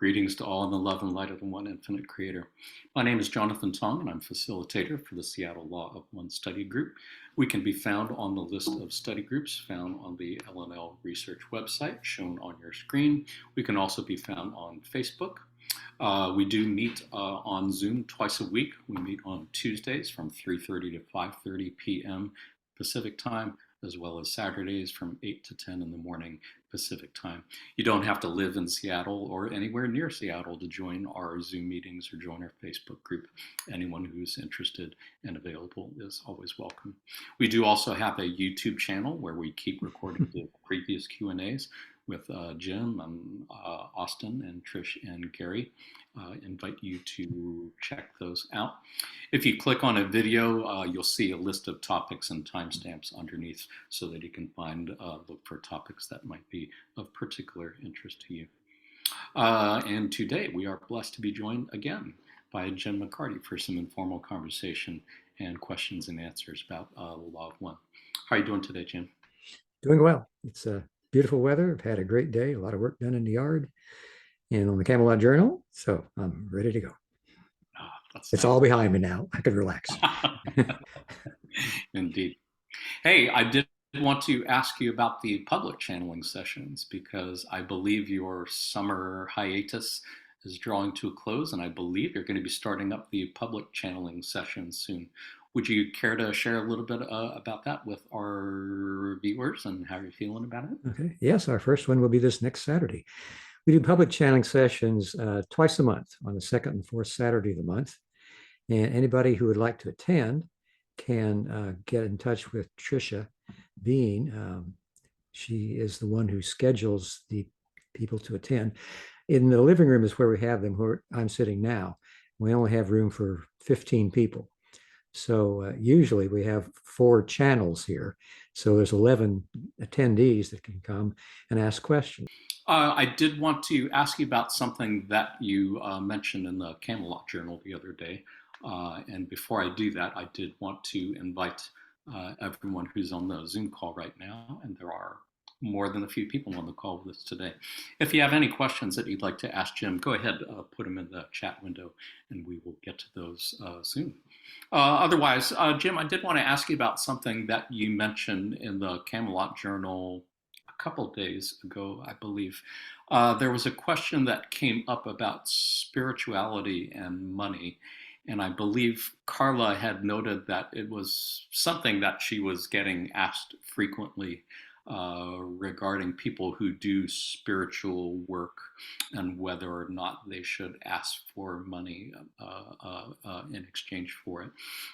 Greetings to all in the love and light of the one infinite creator. My name is Jonathan Tong, and I'm facilitator for the Seattle Law of One study group. We can be found on the list of study groups found on the LNL research website shown on your screen. We can also be found on Facebook. We do meet on Zoom twice a week. We meet on Tuesdays from 3:30 to 5:30 p.m. Pacific time, as well as Saturdays from 8 to 10 in the morning Pacific time. You don't have to live in Seattle or anywhere near Seattle to join our Zoom meetings or join our Facebook group. Anyone who's interested and available is always welcome. We do also have a YouTube channel where we keep recording the previous Q&As with Jim and Austin and Trish and Gary. Invite you to check those out. If you click on a video, you'll see a list of topics and timestamps underneath so that you can look for topics that might be of particular interest to you. And today we are blessed to be joined again by Jim McCarty for some informal conversation and questions and answers about the Law of One. How are you doing today, Jim? Doing well. It's beautiful weather. I've had a great day, a lot of work done in the yard and on the Camelot Journal, so I'm ready to go. It's all behind me now. I can relax. Indeed. Hey, I did want to ask you about the public channeling sessions because I believe your summer hiatus is drawing to a close, and I believe you're going to be starting up the public channeling sessions soon. Would you care to share a little bit about that with our viewers and how you're feeling about it? Okay. Yes, our first one will be this next Saturday. We do public channeling sessions twice a month on the second and fourth Saturday of the month. And anybody who would like to attend can get in touch with Tricia Bean. She is the one who schedules the people to attend. In the living room is where we have them, where I'm sitting now. We only have room for 15 people. So usually we have 4 channels here. So there's 11 attendees that can come and ask questions. I did want to ask you about something that you mentioned in the Camelot Journal the other day. And before I do that, I did want to invite everyone who's on the Zoom call right now, and there are more than a few people on the call with us today. If you have any questions that you'd like to ask Jim, go ahead, put them in the chat window, and we will get to those soon. Otherwise, Jim, I did want to ask you about something that you mentioned in the Camelot Journal a couple of days ago, I believe. There was a question that came up about spirituality and money. And I believe Carla had noted that it was something that she was getting asked frequently regarding people who do spiritual work and whether or not they should ask for money in exchange for it.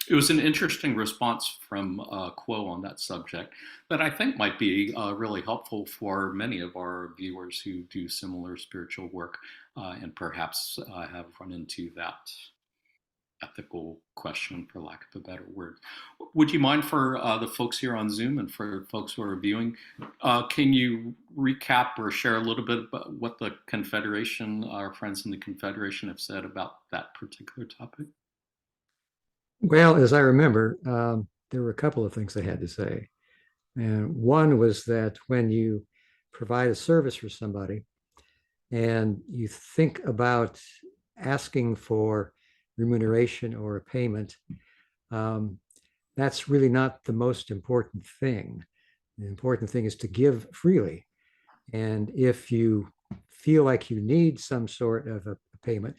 It was an interesting response from Quo on that subject that I think might be really helpful for many of our viewers who do similar spiritual work and perhaps have run into that ethical question, for lack of a better word. Would you mind, for the folks here on Zoom and for folks who are viewing, can you recap or share a little bit about what the Confederation, our friends in the Confederation, have said about that particular topic? Well, as I remember, there were a couple of things they had to say. And one was that when you provide a service for somebody and you think about asking for remuneration or a payment, that's really not the most important thing. The important thing is to give freely. And if you feel like you need some sort of a payment,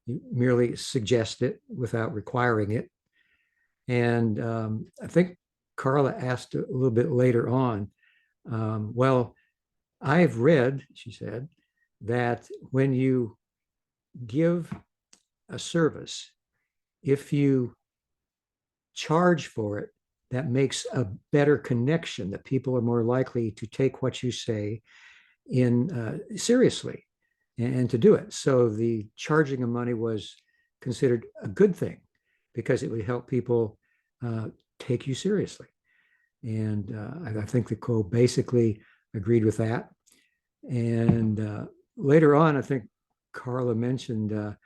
you merely suggest it without requiring it. And I think Carla asked a little bit later on, well, I've read, she said, that when you give a service, if you charge for it, that makes a better connection, that people are more likely to take what you say in seriously and to do it. So the charging of money was considered a good thing because it would help people take you seriously. And I think the co basically agreed with that. And later on, I think Carla mentioned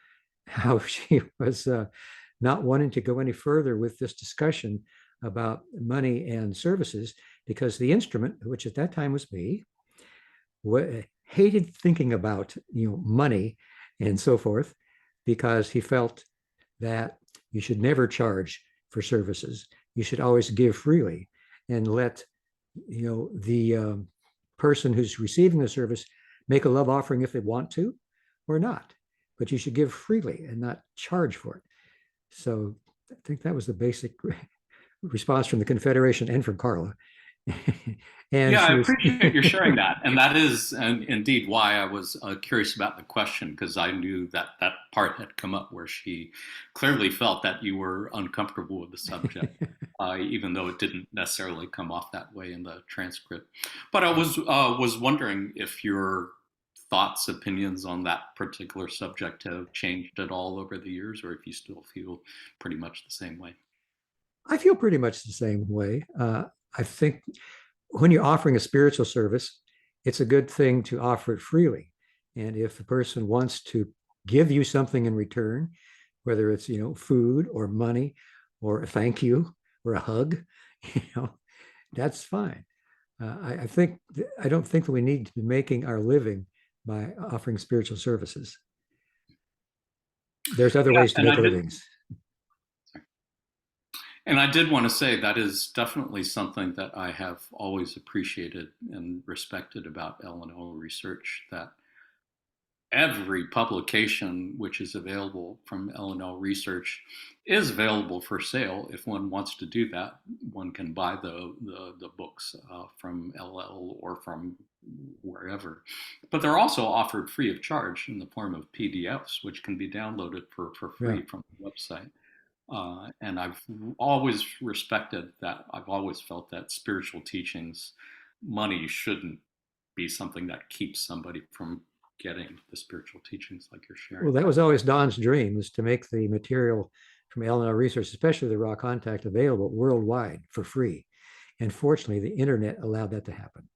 how she was not wanting to go any further with this discussion about money and services because the instrument, which at that time was me, hated thinking about money and so forth, because he felt that you should never charge for services. You should always give freely and let the person who's receiving the service make a love offering if they want to or not. But you should give freely and not charge for it. So I think that was the basic response from the Confederation and from Carla. And Yeah, I she was appreciate your sharing that. And that is indeed why I was curious about the question, because I knew that that part had come up where she clearly felt that you were uncomfortable with the subject, even though it didn't necessarily come off that way in the transcript. But I was wondering if your thoughts, opinions on that particular subject have changed at all over the years, or if you still feel pretty much the same way. I feel pretty much the same way. I think when you're offering a spiritual service, it's a good thing to offer it freely. And if the person wants to give you something in return, whether it's food or money or a thank you or a hug, you know, that's fine. I think I don't think that we need to be making our living by offering spiritual services. There's other Yeah, ways to make livings. and I did want to say that is definitely something that I have always appreciated and respected about L&O research, that every publication which is available from L&O research is available for sale. If one wants to do that, one can buy the books from LL or from wherever. But they're also offered free of charge in the form of PDFs, which can be downloaded for free Yeah. from the website. And I've always respected that. I've always felt that spiritual teachings, money shouldn't be something that keeps somebody from getting the spiritual teachings like you're sharing. Well, that was always Don's dream, is to make the material from L&O research, especially the raw contact, available worldwide for free. And fortunately, the internet allowed that to happen.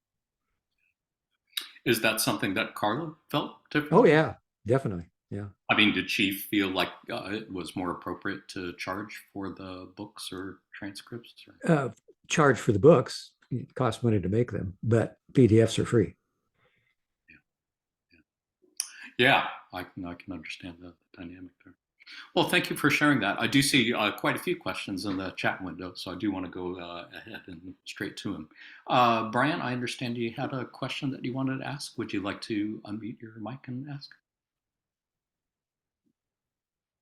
Is that something that Carla felt Oh, differently? yeah, definitely. Yeah. I mean, did she feel like it was more appropriate to charge for the books or transcripts? Or? Charge for the books, it costs money to make them, but PDFs are free. Yeah, I can understand the dynamic there. Well, thank you for sharing that. I do see quite a few questions in the chat window, so I do want to go ahead and straight to them. Brian, I understand you had a question that you wanted to ask. Would you like to unmute your mic and ask?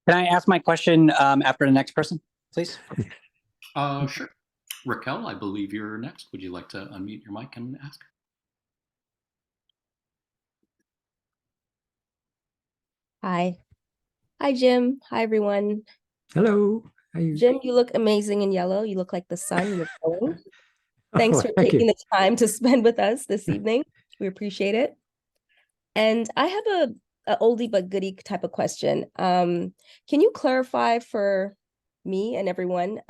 Can I ask my question after the next person, please? Sure. Raquel, I believe you're next. Would you like to unmute your mic and ask? Hi. Hi, Jim. Hi, everyone. Hello. How you? Jim, you look amazing in yellow. You look like the sun. You look glowing. Oh, Thanks for thank taking you. the time to spend with us this evening. We appreciate it. And I have a oldie but goodie type of question. Can you clarify for me and everyone,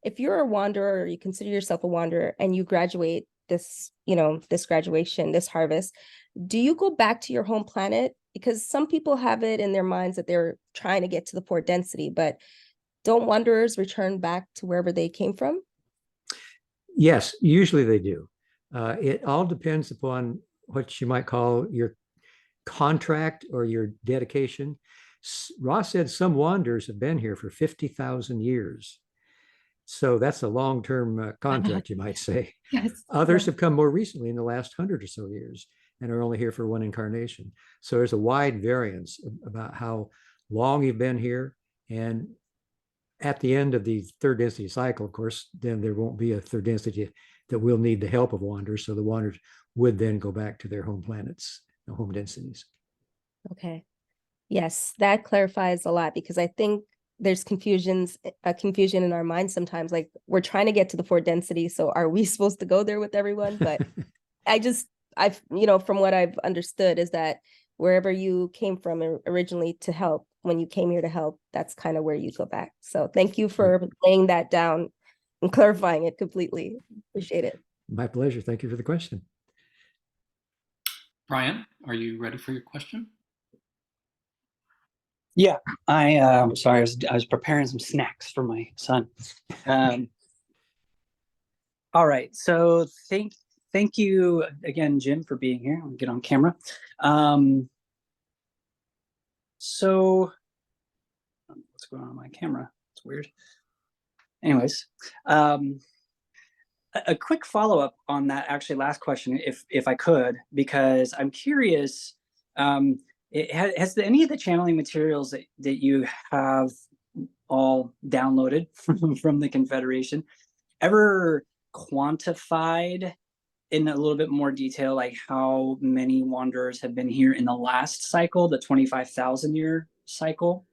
if you're a wanderer or you consider yourself a wanderer and you graduate this, this graduation, this harvest, do you go back to your home planet? Because some people have it in their minds that they're trying to get to the fourth density, but don't wanderers return back to wherever they came from? Yes, usually they do. It all depends upon what you might call your contract or your dedication. Ross said some wanderers have been here for 50,000 years. So that's a long-term contract, you might say. Yes. Others have come more recently in the last 100 or so years and are only here for one incarnation. So there's a wide variance about how long you've been here. And at the end of the third density cycle, of course, then there won't be a third density that will need the help of wanderers. So the wanderers would then go back to their home planets, the home densities. Okay. Yes, that clarifies a lot, because I think there's confusion in our minds sometimes. Like, we're trying to get to the fourth density, so are we supposed to go there with everyone? But from what I've understood is that wherever you came from originally to help, when you came here to help, that's kind of where you go back. So thank you for laying that down and clarifying it completely. Appreciate it. My pleasure. Thank you for the question. Brian, are you ready for your question? Yeah, I sorry, I was preparing some snacks for my son. All right, so thank you again, Jim, for being here. I'll get on camera. So what's going on my camera? It's weird. Anyways, a quick follow-up on that actually last question, if I could, because I'm curious, has any of the channeling materials that you have all downloaded from the Confederation ever quantified in a little bit more detail, like how many wanderers have been here in the last cycle, the 25,000 year cycle?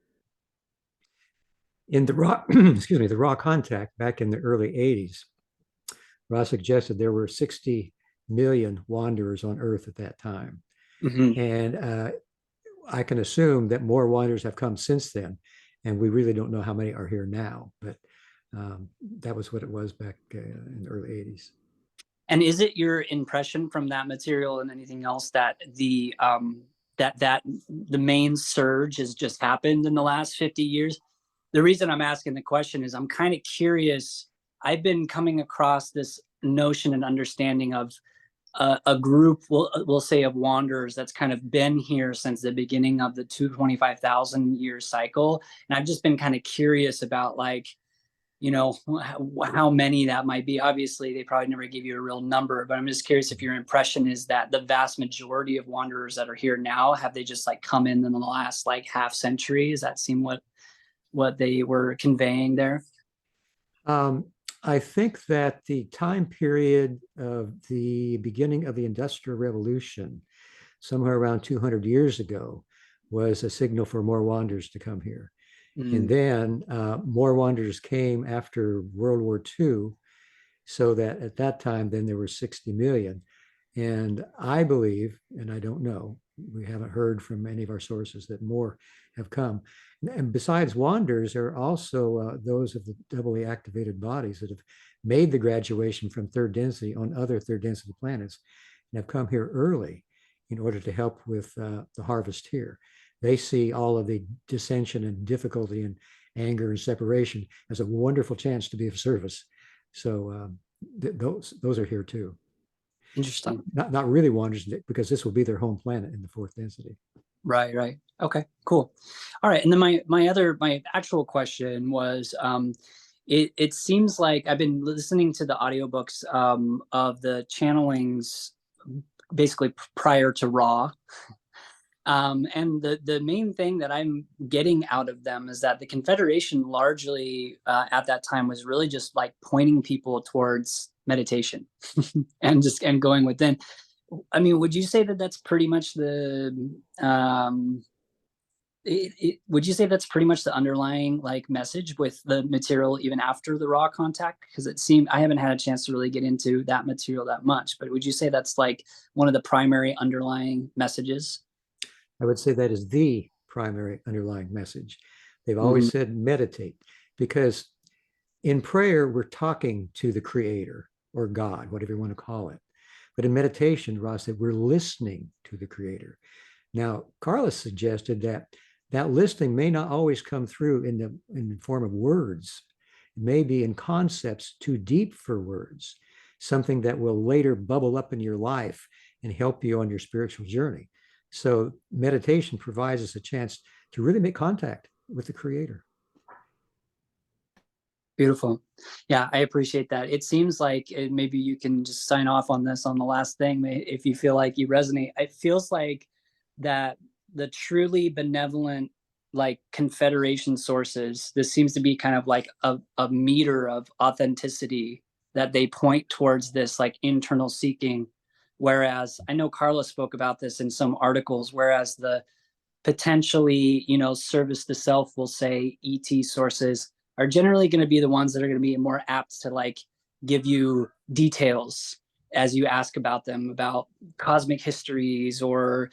In the raw, excuse me, the raw contact back in the early 80s, Ross suggested there were 60 million wanderers on Earth at that time. Mm-hmm. And I can assume that more wanderers have come since then. And we really don't know how many are here now, but that was what it was back in the early 80s. And is it your impression from that material and anything else that the main surge has just happened in the last 50 years? The reason I'm asking the question is I'm kind of curious. I've been coming across this notion and understanding of a group, we'll say, of wanderers that's kind of been here since the beginning of the 225,000 year cycle. And I've just been kind of curious about, like, you know, how many that might be. Obviously, they probably never give you a real number, but I'm just curious if your impression is that the vast majority of wanderers that are here now, have they just like come in the last like half century? Does that seem what they were conveying there? I think that the time period of the beginning of the Industrial Revolution, somewhere around 200 years ago, was a signal for more wanderers to come here. And then more wanderers came after World War II, so that at that time, then there were 60 million. And I believe, and I don't know, we haven't heard from any of our sources that more have come. And besides wanderers, there are also those of the doubly activated bodies that have made the graduation from third density on other third density planets and have come here early in order to help with the harvest here. They see all of the dissension and difficulty and anger and separation as a wonderful chance to be of service. So those are here too. Interesting. Not really wanderers, because this will be their home planet in the fourth density. Right. Okay, cool. All right. And then my actual question was, it seems like I've been listening to the audiobooks of the channelings basically prior to Raw. And the main thing that I'm getting out of them is that the Confederation largely at that time was really just like pointing people towards meditation and going within. I mean, would you say that that's pretty much the would you say that's pretty much the underlying like message with the material even after the raw contact? Because it seemed, I haven't had a chance to really get into that material that much, but would you say that's like one of the primary underlying messages? I would say that is the primary underlying message. They've always said meditate, because in prayer, we're talking to the Creator or God, whatever you want to call it. But in meditation, Ross said, we're listening to the Creator. Now, Carla suggested that listening may not always come through in the form of words. It may be in concepts too deep for words, something that will later bubble up in your life and help you on your spiritual journey. So meditation provides us a chance to really make contact with the Creator. Beautiful. Yeah, I appreciate that. It seems like maybe you can just sign off on this on the last thing if you feel like you resonate. It feels like that the truly benevolent, like Confederation sources, this seems to be kind of like a meter of authenticity that they point towards this like internal seeking. Whereas I know Carla spoke about this in some articles, whereas the potentially, service to self, we'll say ET sources are generally going to be the ones that are going to be more apt to like give you details as you ask about them, about cosmic histories or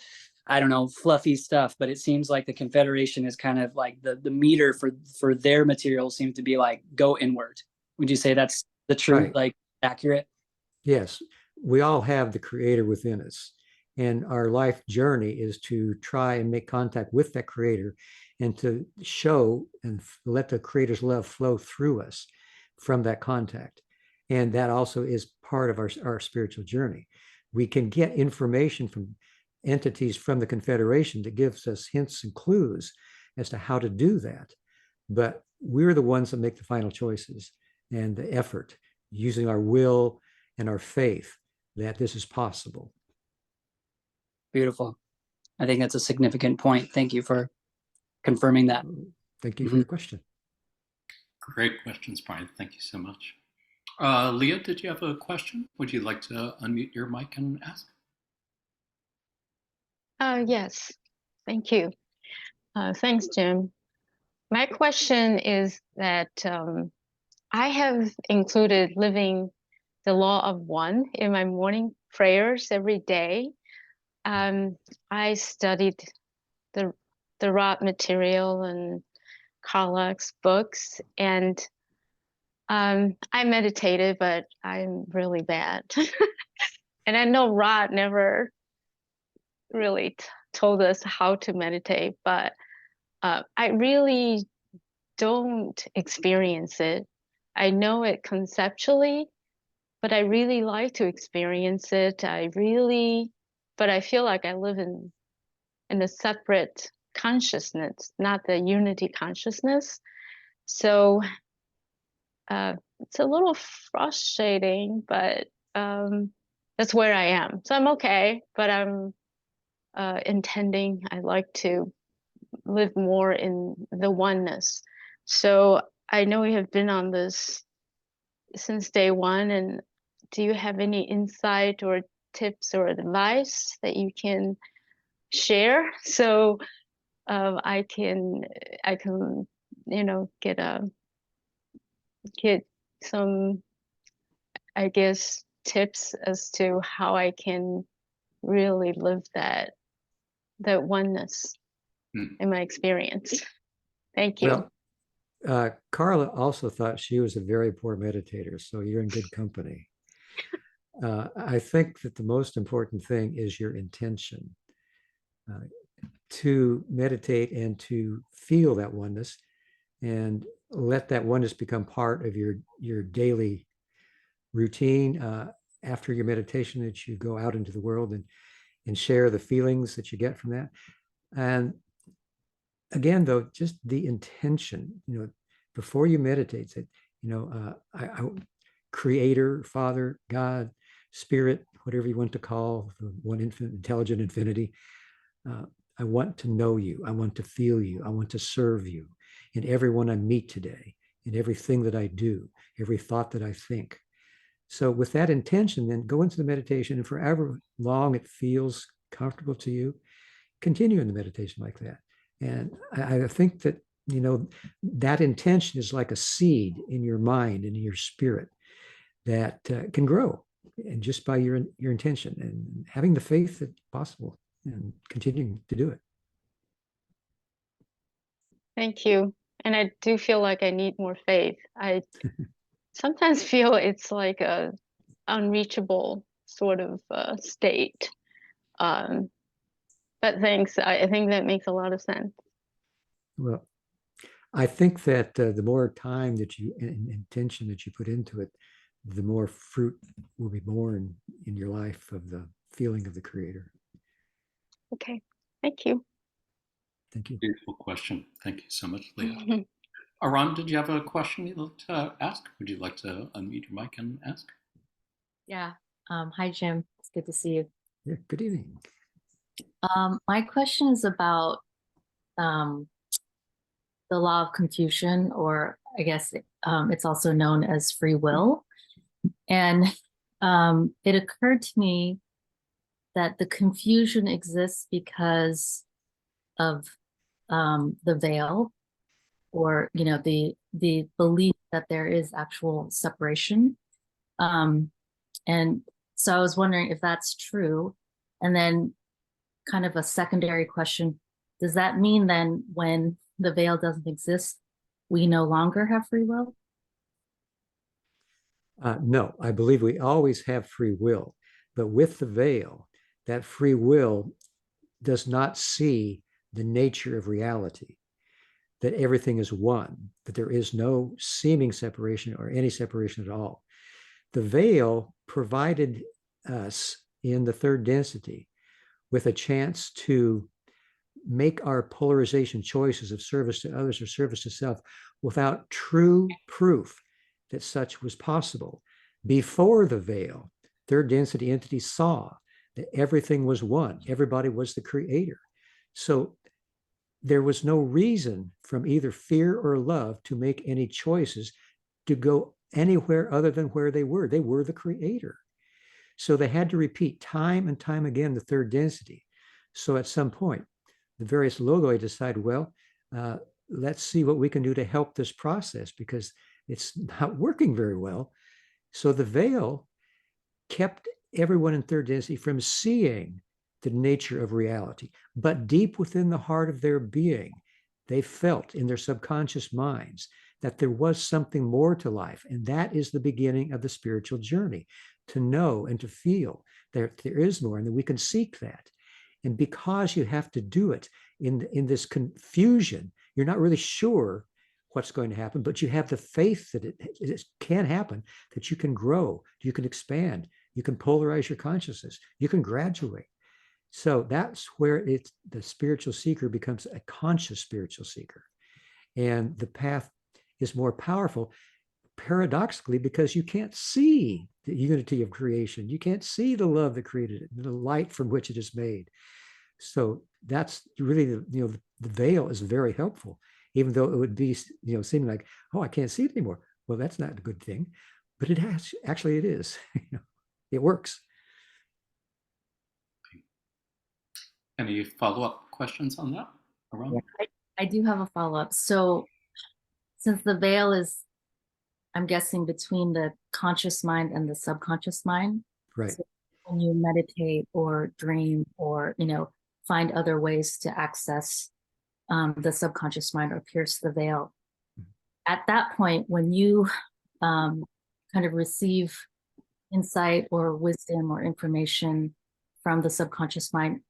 I don't know, fluffy stuff. But it seems like the Confederation is kind of like the meter for their material seems to be like go inward. Would you say that's the truth, Right. like accurate? Yes, we all have the Creator within us. And our life journey is to try and make contact with that Creator and to show and let the Creator's love flow through us from that contact. And that also is part of our spiritual journey. We can get information from entities from the Confederation that gives us hints and clues as to how to do that. But we're the ones that make the final choices and the effort, using our will and our faith that this is possible. Beautiful. I think that's a significant point. Thank you for confirming that. Thank you for the question. Great questions, Brian. Thank you so much. Leah, did you have a question? Would you like to unmute your mic and ask? Yes, thank you. Thanks, Jim. My question is that I have included living the law of one in my morning prayers every day. I studied the raw material and Carla's books, and I meditated, but I'm really bad. And I know Rod never really told us how to meditate, but I really don't experience it. I know it conceptually, but I really like to experience it. But I feel like I live in a separate consciousness, not the unity consciousness. So it's a little frustrating, but that's where I am. So I'm okay, but I'm I'd like to live more in the oneness. So I know we have been on this since day one, and do you have any insight or tips or advice that you can share so I can get some, I guess, tips as to how I can really live that oneness in my experience. Thank you. Well, Carla also thought she was a very poor meditator, so you're in good company. I think that the most important thing is your intention to meditate and to feel that oneness, and let that oneness become part of your daily routine. After your meditation, that you go out into the world and share the feelings that you get from that. And again, though, just the intention, before you meditate, say, I Creator, Father, God, Spirit, whatever you want to call the one intelligent infinity. I want to know you. I want to feel you. I want to serve you in everyone I meet today, in everything that I do, every thought that I think. So with that intention, then go into the meditation, and forever long it feels comfortable to you, continue in the meditation like that. And I think that, that intention is like a seed in your mind and in your spirit that can grow, and just by your intention and having the faith that's possible and continuing to do it. Thank you. And I do feel like I need more faith. I sometimes feel it's like a unreachable sort of state. But thanks. I think that makes a lot of sense. Well, I think that the more time that you and intention that you put into it, the more fruit will be born in your life of the feeling of the Creator. Okay. Thank you. Thank you. Beautiful question. Thank you so much, Leah. Aran, did you have a question you'd like to ask? Would you like to unmute your mic and ask? Yeah. Hi, Jim. It's good to see you. Yeah, good evening. My question is about the law of confusion, or I guess it's also known as free will. And it occurred to me that the confusion exists because of the veil, or the belief that there is actual separation. And so I was wondering if that's true. And then kind of a secondary question, does that mean then when the veil doesn't exist, we no longer have free will? No, I believe we always have free will, but with the veil, that free will does not see the nature of reality, that everything is one, that there is no seeming separation or any separation at all. The veil provided us in the third density with a chance to make our polarization choices of service to others or service to self without true proof that such was possible. Before the veil, third density entities saw that everything was one, everybody was the creator. So there was no reason from either fear or love to make any choices to go anywhere other than where they were. They were the creator. So they had to repeat time and time again the third density. So at some point, the various logoi decide, well, let's see what we can do to help this process because it's not working very well. So the veil kept everyone in third density from seeing the nature of reality. But deep within the heart of their being, they felt in their subconscious minds that there was something more to life. And that is the beginning of the spiritual journey, to know and to feel that there is more and that we can seek that. And because you have to do it in this confusion, you're not really sure what's going to happen, but you have the faith that it can happen, that you can grow, you can expand, you can polarize your consciousness, you can graduate. So that's where the spiritual seeker becomes a conscious spiritual seeker. And the path is more powerful, paradoxically, because you can't see the unity of creation. You can't see the love that created it, the light from which it is made. So that's really, the veil is very helpful, even though it would be, seeming like, oh, I can't see it anymore. Well, that's not a good thing, but it is. It works. Any follow-up questions on that? I do have a follow-up. So since the veil is, I'm guessing, between the conscious mind and the subconscious mind, right? So when you meditate or dream or, find other ways to access the subconscious mind or pierce the veil, at that point, when you kind of receive insight or wisdom or information from the subconscious mind,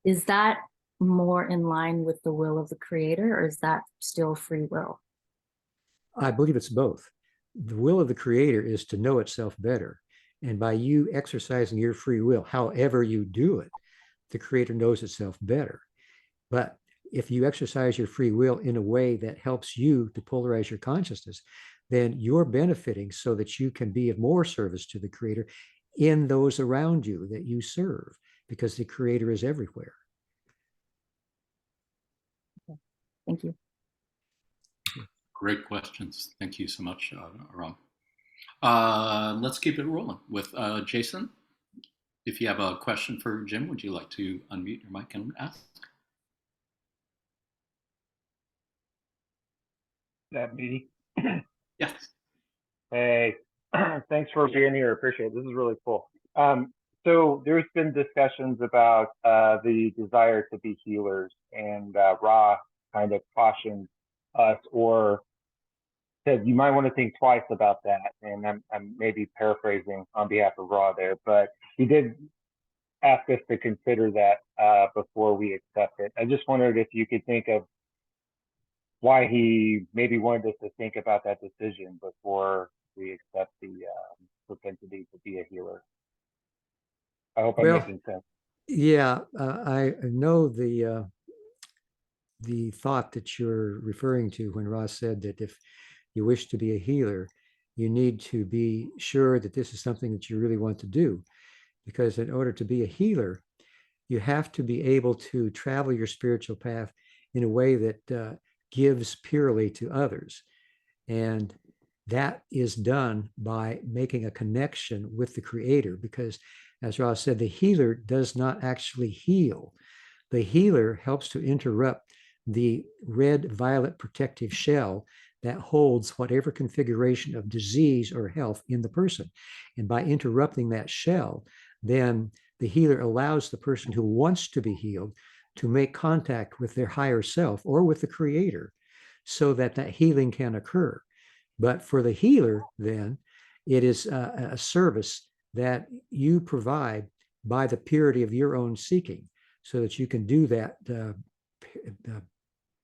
is that more in line with the will of the creator, or is that still free will? I believe it's both. The will of the creator is to know itself better. And by you exercising your free will, however you do it, the creator knows itself better. But if you exercise your free will in a way that helps you to polarize your consciousness, then you're benefiting so that you can be of more service to the creator in those around you that you serve, because the creator is everywhere. Okay. Thank you. Great questions. Thank you so much, Ram. Let's keep it rolling with Jason. If you have a question for Jim, would you like to unmute your mic and ask? That me? Yes. Hey, thanks for being here. Appreciate it. This is really cool. So there's been discussions about the desire to be healers, and Ra kind of cautioned us, or said you might want to think twice about that. And I'm maybe paraphrasing on behalf of Ra there, but he did ask us to consider that before we accept it. I just wondered if you could think of why he maybe wanted us to think about that decision before we accept the propensity to be a healer. I hope I'm making sense. Yeah, I know the thought that you're referring to when Ross said that if you wish to be a healer, you need to be sure that this is something that you really want to do. Because in order to be a healer, you have to be able to travel your spiritual path in a way that gives purely to others. And that is done by making a connection with the creator, because as Ross said, the healer does not actually heal. The healer helps to interrupt the red-violet protective shell that holds whatever configuration of disease or health in the person. And by interrupting that shell, then the healer allows the person who wants to be healed to make contact with their higher self or with the creator so that that healing can occur. But for the healer, then, it is a service that you provide by the purity of your own seeking, so that you can do that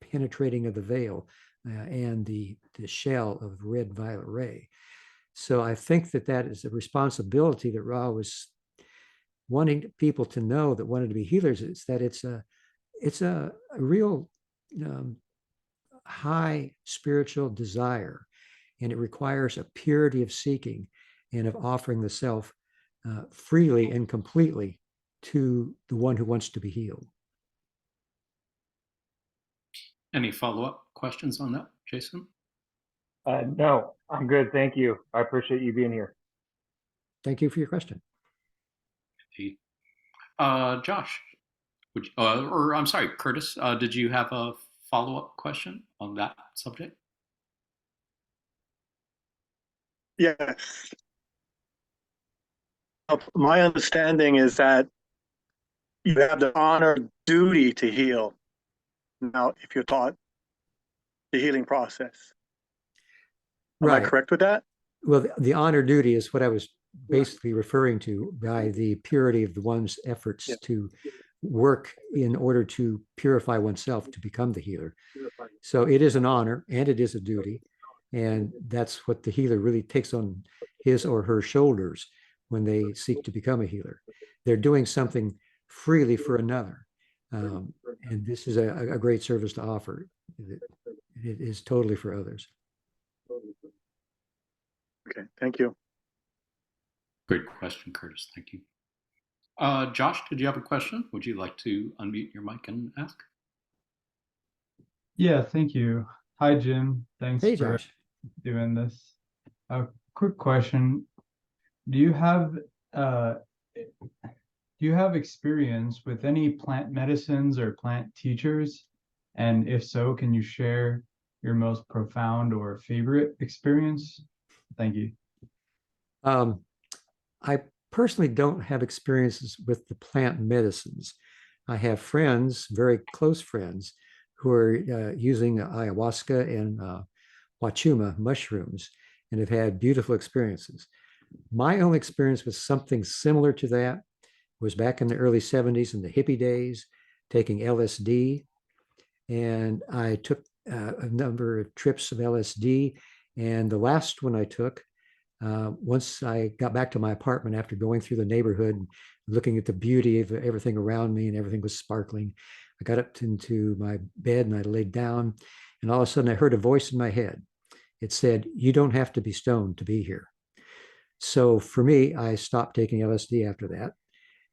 penetrating of the veil and the shell of red-violet ray. So I think that is a responsibility that Ra was wanting people to know that wanted to be healers is that it's a real high spiritual desire, and it requires a purity of seeking and of offering the self freely and completely to the one who wants to be healed. Any follow-up questions on that, Jason? No, I'm good. Thank you. I appreciate you being here. Thank you for your question. Josh, or I'm sorry, Curtis, did you have a follow-up question on that subject? Yes. My understanding is that you have the honor duty to heal. Now, if you're taught the healing process. Am I correct with that? Well, the honor duty is what I was basically referring to by the purity of the one's efforts to work in order to purify oneself to become the healer. So it is an honor and it is a duty. And that's what the healer really takes on his or her shoulders when they seek to become a healer. They're doing something freely for another. And this is a great service to offer. It is totally for others. Okay, thank you. Great question, Curtis. Thank you. Josh, did you have a question? Would you like to unmute your mic and ask? Yeah, thank you. Hi, Jim. Thanks Hey, for Josh. doing this. A quick question. Do you have experience with any plant medicines or plant teachers? And if so, can you share your most profound or favorite experience? Thank you. I personally don't have experiences with the plant medicines. I have friends, very close friends, who are using ayahuasca and wachuma mushrooms and have had beautiful experiences. My only experience with something similar to that was back in the early 70s in the hippie days, taking LSD. And I took a number of trips of LSD. And the last one I took, once I got back to my apartment after going through the neighborhood, and looking at the beauty of everything around me and everything was sparkling, I got up into my bed and I laid down, and all of a sudden I heard a voice in my head. It said, "You don't have to be stoned to be here." So for me, I stopped taking LSD after that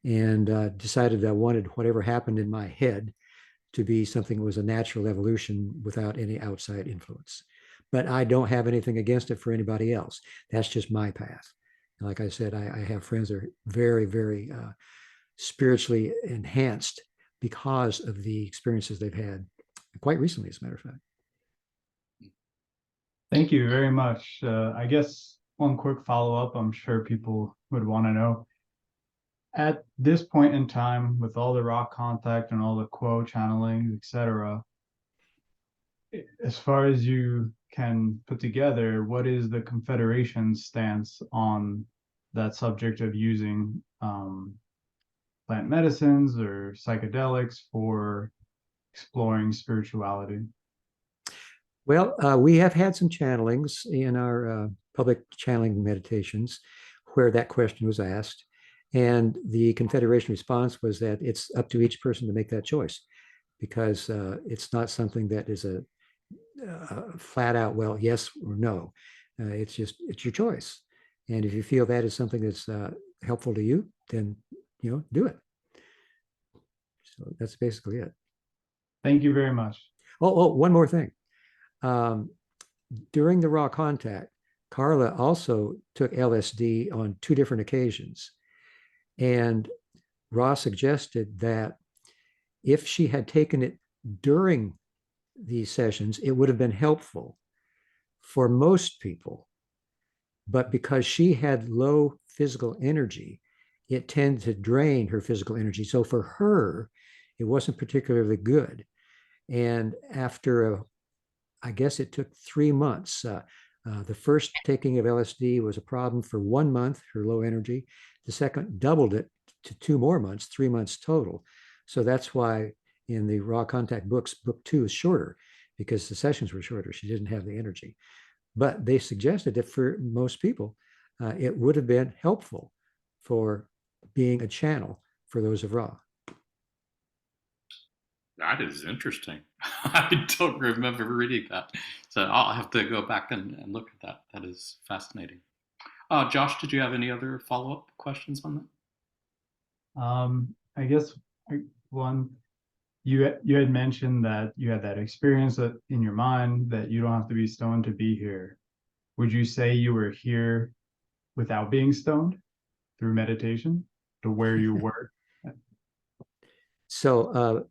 and decided I wanted whatever happened in my head to be something that was a natural evolution without any outside influence. But I don't have anything against it for anybody else. That's just my path. And like I said, I have friends that are very, very spiritually enhanced because of the experiences they've had quite recently, as a matter of fact. Thank you very much. I guess one quick follow-up, I'm sure people would want to know. At this point in time, with all the raw contact and all the quo channeling, etc., as far as you can put together, what is the Confederation's stance on that subject of using plant medicines or psychedelics for exploring spirituality? Well, we have had some channelings in our public channeling meditations where that question was asked. And the Confederation response was that it's up to each person to make that choice, because it's not something that is a flat out, well, yes or no. It's your choice. And if you feel that is something that's helpful to you, then, do it. So that's basically it. Thank you very much. Oh, one more thing. During the raw contact, Carla also took LSD on 2 different occasions. And Ra suggested that if she had taken it during these sessions, it would have been helpful for most people. But because she had low physical energy, it tended to drain her physical energy. So for her, it wasn't particularly good. And after I guess it took 3 months. The first taking of LSD was a problem for 1 month, her low energy. The second doubled it to 2 more months, 3 months total. So that's why in the raw contact books, book 2 is shorter, because the sessions were shorter. She didn't have the energy. But they suggested that for most people, it would have been helpful for being a channel for those of Ra. That is interesting. I don't remember reading that. So I'll have to go back and look at that. That is fascinating. Josh, did you have any other follow-up questions on that? I guess one, you had mentioned that you had that experience that in your mind that you don't have to be stoned to be here. Would you say you were here without being stoned through meditation to where you were? So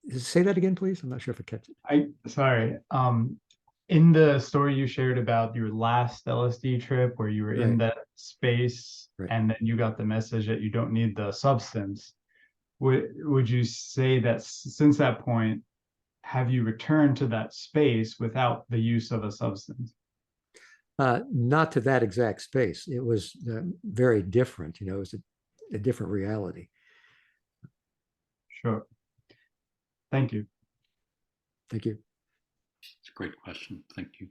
say that again, please. I'm not sure if I catch it. Sorry. In the story you shared about your last LSD trip where you were in that space and then you got the message that you don't need the substance, would you say that since that point, have you returned to that space without the use of a substance? Not to that exact space. It was very different. It was a different reality. Sure. Thank you. Thank you. It's a great question. Thank you.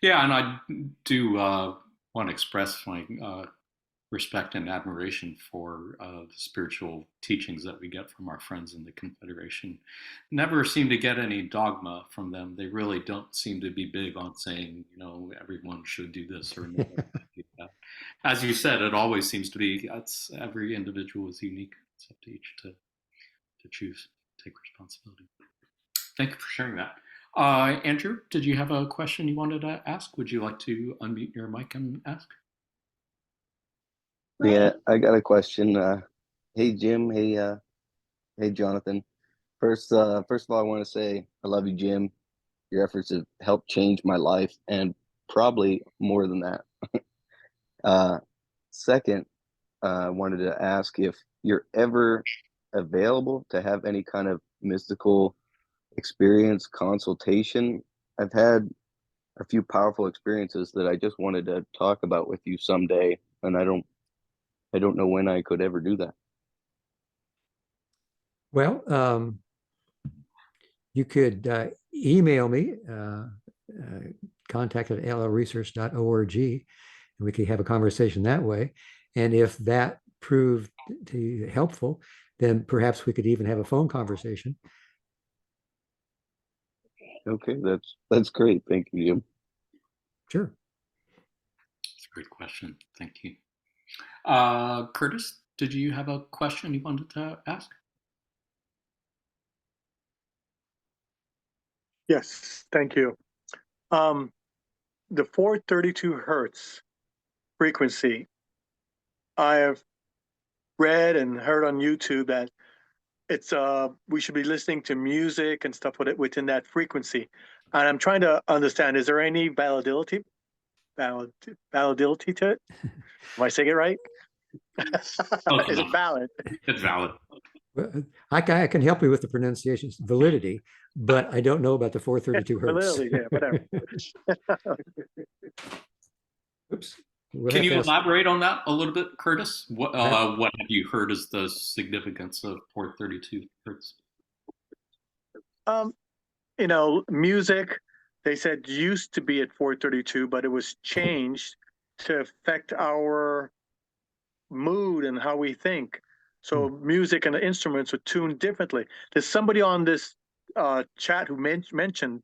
Yeah, and I do want to express my respect and admiration for the spiritual teachings that we get from our friends in the Confederation. Never seem to get any dogma from them. They really don't seem to be big on saying, everyone should do this or no one should do that. As you said, it always seems to be every individual is unique. It's up to each to choose, take responsibility. Thank you for sharing that. Andrew, did you have a question you wanted to ask? Would you like to unmute your mic and ask? Yeah, I got a question. Hey, Jim. Hey, Jonathan. First of all, I want to say I love you, Jim. Your efforts have helped change my life, and probably more than that. Second, I wanted to ask if you're ever available to have any kind of mystical experience consultation. I've had a few powerful experiences that I just wanted to talk about with you someday, and I don't know when I could ever do that. Well, you could email me, contact at llresearch.org, and we could have a conversation that way. And if that proved to be helpful, then perhaps we could even have a phone conversation. Okay, that's great. Thank you, Jim. Sure. That's a great question. Thank you. Curtis, did you have a question you wanted to ask? Yes, thank you. The 432 Hertz frequency, I have read and heard on YouTube that it's we should be listening to music and stuff within that frequency. And I'm trying to understand, is there any validity to it? Am I saying it right? Is it valid? It's valid. I can help you with the pronunciation's validity, but I don't know about the 432 Hertz. Validity, yeah, whatever. Oops. Can you elaborate on that a little bit, Curtis? What have you heard is the significance of 432 Hertz? Music, they said used to be at 432, but it was changed to affect our mood and how we think. So music and the instruments are tuned differently. There's somebody on this chat who mentioned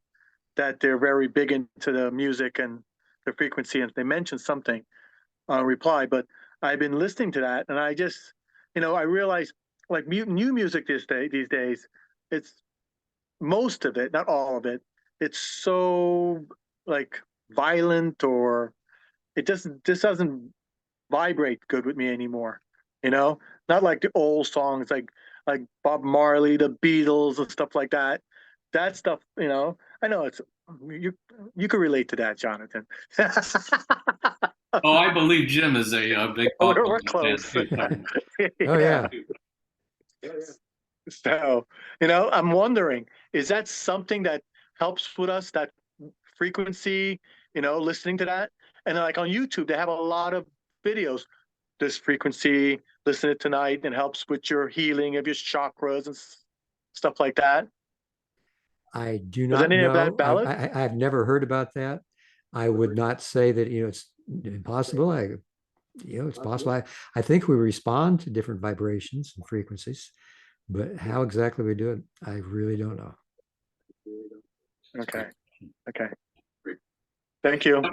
that they're very big into the music and the frequency, and they mentioned something reply, but I've been listening to that, and I just, I realize like new music these days, it's most of it, not all of it, it's so like violent, or it just doesn't vibrate good with me anymore. Not like the old songs like Bob Marley, the Beatles, and stuff like that. That stuff, I know it's you can relate to that, Jonathan. Oh, I believe Jim is a big Bob We're close. Oh yeah. So, I'm wondering, is that something that helps with us, that frequency, listening to that? And like on YouTube, they have a lot of videos. This frequency, listen to it tonight, and helps with your healing of your chakras and stuff like that. I do not know. Is any of that valid? I've never heard about that. I would not say that it's impossible. It's possible. I think we respond to different vibrations and frequencies, but how exactly we do it, I really don't know. Okay. Okay. Thank you.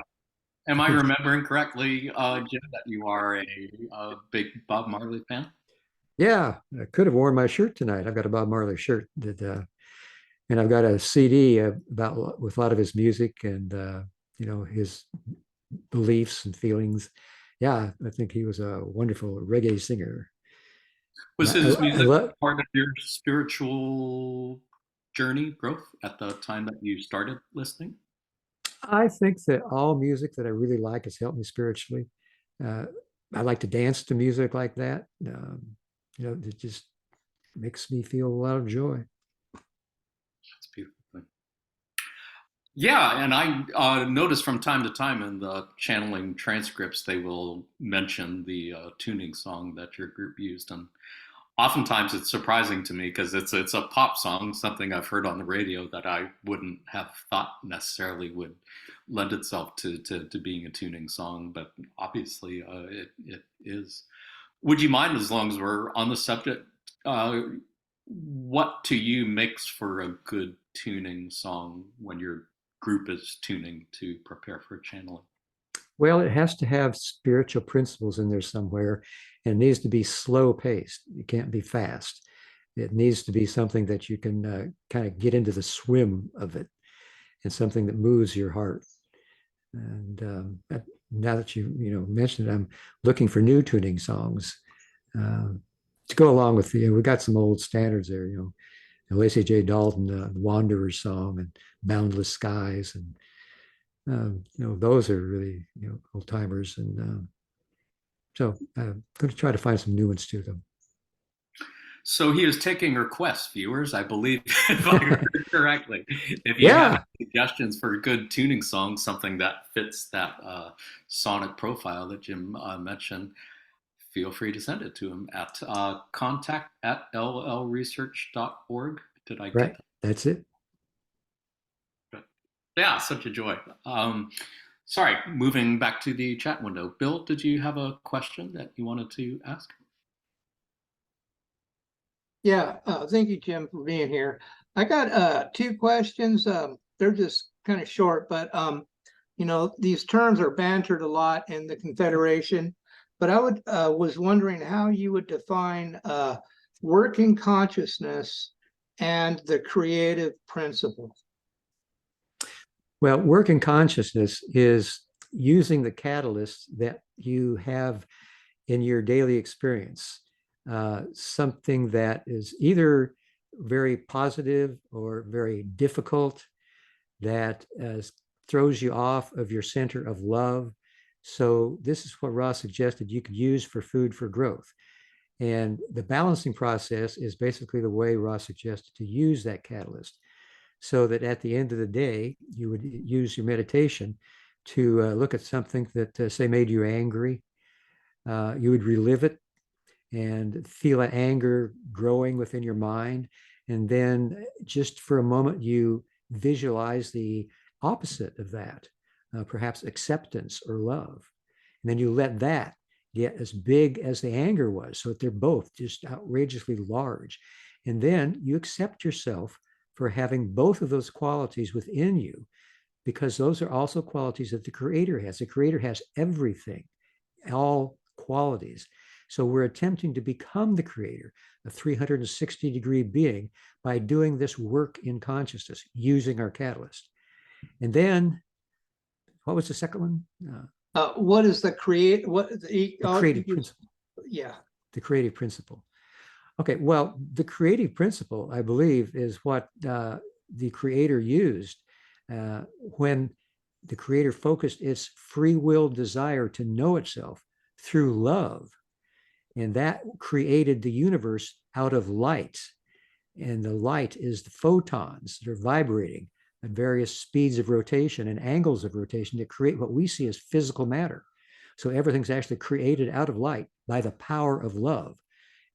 Am I remembering correctly, Jim, that you are a big Bob Marley fan? Yeah, I could have worn my shirt tonight. I've got a Bob Marley shirt that, and I've got a CD about with a lot of his music and his beliefs and feelings. Yeah, I think he was a wonderful reggae singer. Was his music part of your spiritual journey, growth, at the time that you started listening? I think that all music that I really like has helped me spiritually. I like to dance to music like that. It just makes me feel a lot of joy. That's beautiful. Yeah, and I notice from time to time in the channeling transcripts, they will mention the tuning song that your group used, and oftentimes it's surprising to me because it's a pop song, something I've heard on the radio that I wouldn't have thought necessarily would lend itself to being a tuning song, but obviously it is. Would you mind, as long as we're on the subject, what to you makes for a good tuning song when your group is tuning to prepare for channeling? Well, it has to have spiritual principles in there somewhere, and it needs to be slow paced. It can't be fast. It needs to be something that you can kind of get into the swim of it, and something that moves your heart. And now that you mentioned it, I'm looking for new tuning songs to go along with we've got some old standards there. Lacey J. Dalton, the Wanderer's song, and Boundless Skies, and those are really old timers, and so I'm going to try to find some new ones to them. So he is taking requests, viewers, I believe, if I heard correctly. If you have suggestions for good tuning songs, something that fits that sonic profile that Jim mentioned, feel free to send it to him at contact@llresearch.org. Did I get that? That's it. Yeah, such a joy. Sorry, moving back to the chat window. Bill, did you have a question that you wanted to ask? Yeah, thank you, Jim, for being here. I got two questions. They're just kind of short, but these terms are bantered a lot in the Confederation. But I was wondering how you would define working consciousness and the creative principle. Well, working consciousness is using the catalysts that you have in your daily experience. Something that is either very positive or very difficult, that throws you off of your center of love. So this is what Ross suggested you could use for food for growth. And the balancing process is basically the way Ross suggested to use that catalyst, so that at the end of the day, you would use your meditation to look at something that, say, made you angry. You would relive it and feel that anger growing within your mind. And then just for a moment, you visualize the opposite of that, perhaps acceptance or love. And then you let that get as big as the anger was, so that they're both just outrageously large. And then you accept yourself for having both of those qualities within you, because those are also qualities that the Creator has. The Creator has everything, all qualities. So we're attempting to become the Creator, a 360-degree being, by doing this work in consciousness, using our catalyst. And then, what was the second one? What is the creative principle? Yeah. The creative principle. Okay, well, the creative principle, I believe, is what the Creator used when the Creator focused its free will desire to know itself through love. And that created the universe out of light. And the light is the photons that are vibrating at various speeds of rotation and angles of rotation to create what we see as physical matter. So everything's actually created out of light by the power of love,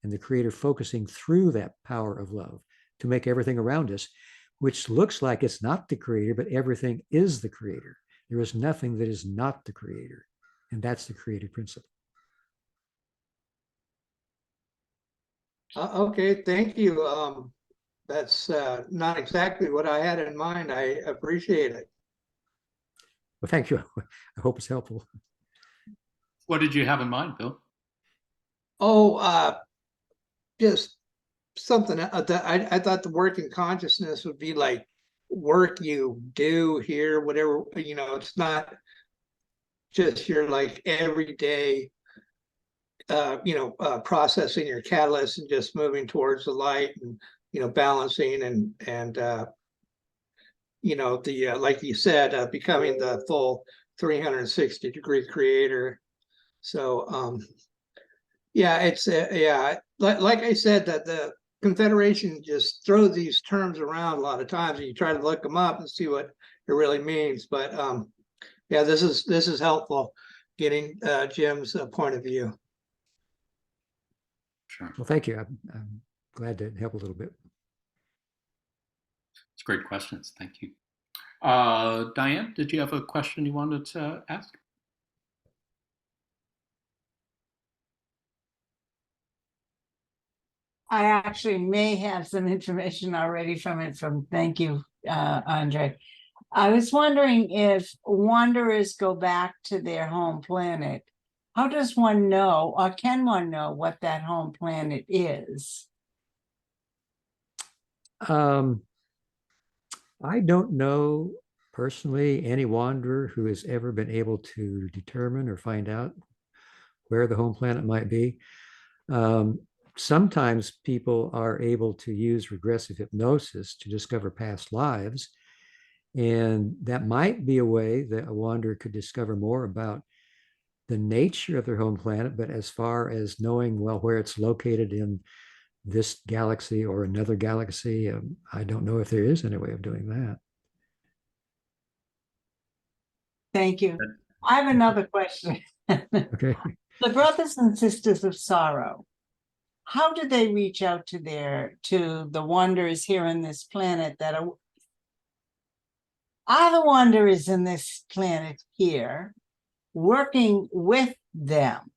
and the Creator focusing through that power of love to make everything around us, which looks like it's not the Creator, but everything is the Creator. There is nothing that is not the Creator. And that's the creative principle. Okay, thank you. That's not exactly what I had in mind. I appreciate it. Well, thank you. I hope it's helpful. What did you have in mind, Bill? Oh, just something that I thought the working consciousness would be like work you do here, whatever, it's not just your like everyday processing your catalyst and just moving towards the light and balancing and the like you said, becoming the full 360-degree creator. So yeah, it's yeah, like I said, that the Confederation just throws these terms around a lot of times, and you try to look them up and see what it really means. But yeah, this is helpful getting Jim's point of view. Sure. Well, thank you. I'm glad to help a little bit. It's great questions. Thank you. Diane, did you have a question you wanted to ask? I actually may have some information already from it thank you, Andre. I was wondering if wanderers go back to their home planet, how does one know, or can one know what that home planet is? I don't know personally any wanderer who has ever been able to determine or find out where the home planet might be. Sometimes people are able to use regressive hypnosis to discover past lives. And that might be a way that a wanderer could discover more about the nature of their home planet. But as far as knowing, well, where it's located in this galaxy or another galaxy, I don't know if there is any way of doing that. Thank you. I have another question. Okay. The brothers and sisters of sorrow, how do they reach out to the wanderers here on this planet that are the wanderers in this planet here working with them?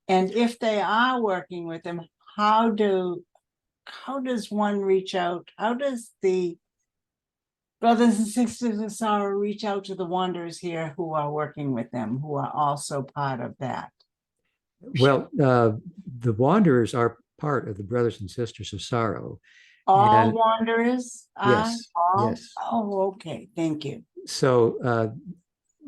And if they are working with them, how does one reach out? How does the brothers and sisters of sorrow reach out to the wanderers here who are working with them, who are also part of that? Well, the wanderers are part of the brothers and sisters of sorrow. All wanderers? Yes. Yes. Oh, okay. Thank you. So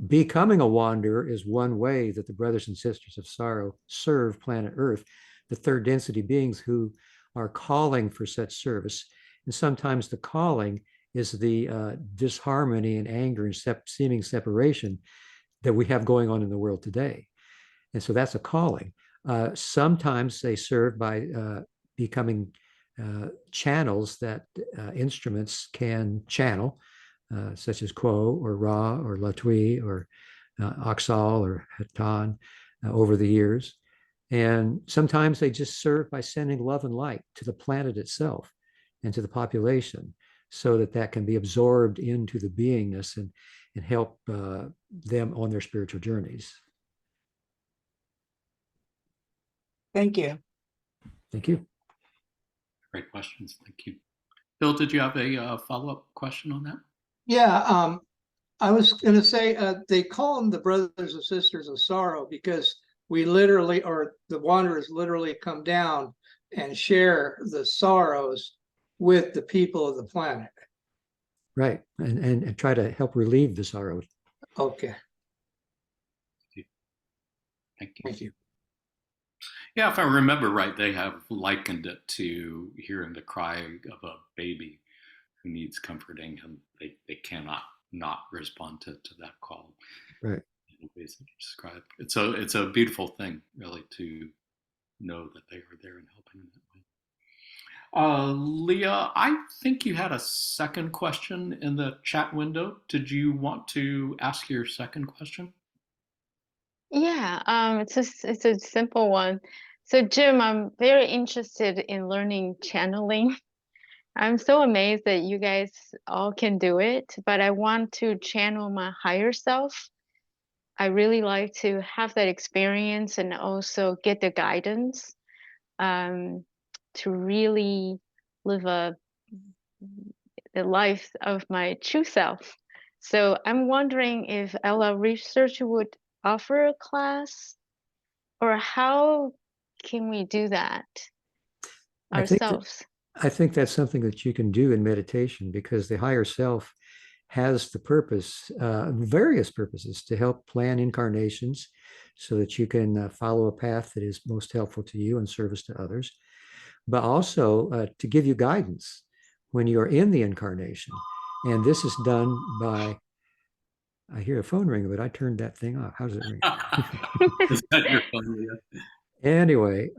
becoming a wanderer is one way that the brothers and sisters of sorrow serve planet Earth, the third density beings who are calling for such service. And sometimes the calling is the disharmony and anger and seeming separation that we have going on in the world today. And so that's a calling. Sometimes they serve by becoming channels that instruments can channel, such as Quo or Ra or Latwii or Oxal or Hatan over the years. And sometimes they just serve by sending love and light to the planet itself and to the population so that that can be absorbed into the beingness and help them on their spiritual journeys. Thank you. Thank you. Great questions. Thank you. Bill, did you have a follow-up question on that? Yeah, I was going to say they call them the brothers and sisters of sorrow because we literally, or the wanderers literally come down and share the sorrows with the people of the planet. Right. And try to help relieve the sorrow. Okay. Thank you. Thank you. Yeah, if I remember right, they have likened it to hearing the cry of a baby who needs comforting, and they cannot not respond to that call. Right. In the ways that you described. It's a beautiful thing, really, to know that they are there and helping in that way. Leah, I think you had a second question in the chat window. Did you want to ask your second question? Yeah, it's a simple one. So Jim, I'm very interested in learning channeling. I'm so amazed that you guys all can do it, but I want to channel my higher self. I really like to have that experience and also get the guidance. to really live the life of my true self. So I'm wondering if LL Research would offer a class, or how can we do that I think that, ourselves? I think that's something that you can do in meditation, because the higher self has the purpose, various purposes, to help plan incarnations so that you can follow a path that is most helpful to you and service to others, but also to give you guidance when you are in the incarnation. And this is done by, I hear a phone ring, but I turned that thing off. How does it ring? Is that your phone, Leah? Anyway,